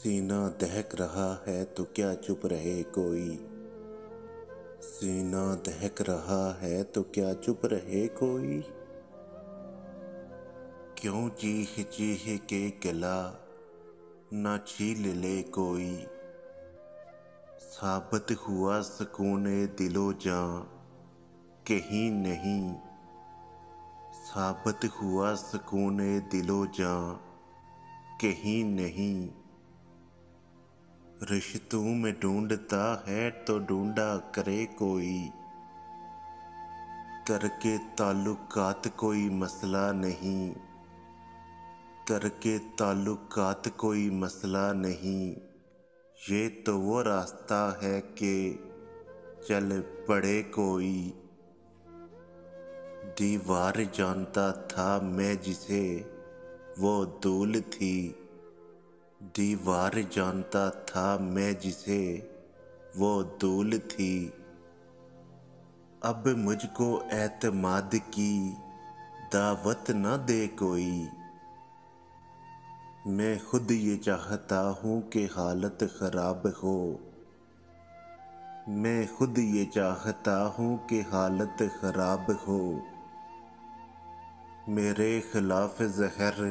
सीना दहक रहा है तो क्या चुप रहे कोई। सीना दहक रहा है तो क्या चुप रहे कोई। क्यों चीख चीख के गला ना छील ले कोई। साबित हुआ सुकून दिलो जां कहीं नहीं। साबित हुआ सुकून दिलो जां कहीं नहीं। रिश्तों में ढूंढता है तो ढूंढा करे कोई। करके ताल्लुकात कोई मसला नहीं। करके ताल्लुकात कोई मसला नहीं। ये तो वो रास्ता है कि चल पड़े कोई। दीवार जानता था मैं जिसे वो धूल थी। दीवार जानता था मैं जिसे वो धूल थी। अब मुझको एतमाद की दावत न दे कोई। मैं खुद ये चाहता हूँ कि हालत खराब हो। मैं खुद ये चाहता हूँ कि हालत खराब हो। मेरे खिलाफ जहर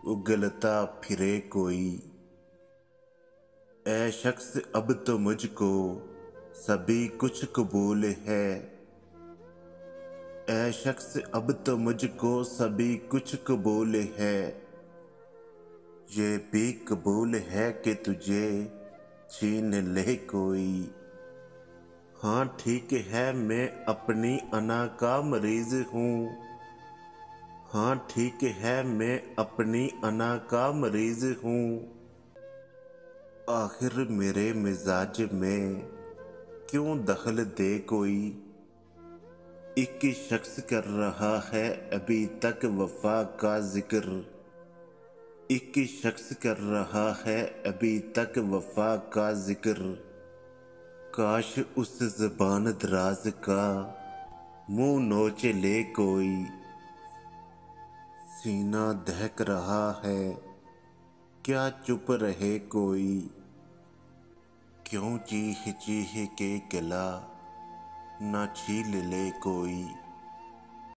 उगलता फिरे कोई। ऐ शख्स अब तो मुझको सभी कुछ कबूल है। ऐ शख्स अब तो मुझको सभी कुछ कबूल है। ये भी कबूल है कि तुझे छीन ले कोई। हाँ ठीक है मैं अपनी अना का मरीज हूँ। हाँ ठीक है मैं अपनी अना का मरीज हूँ। आखिर मेरे मिजाज में क्यों दखल दे कोई। एक शख्स कर रहा है अभी तक वफा का जिक्र। एक शख्स कर रहा है अभी तक वफा का जिक्र। काश उस ज़बान दराज का मुंह नोच ले कोई। सीना दहक रहा है क्या चुप रहे कोई। क्यों चीख चीख के गला ना छील ले कोई।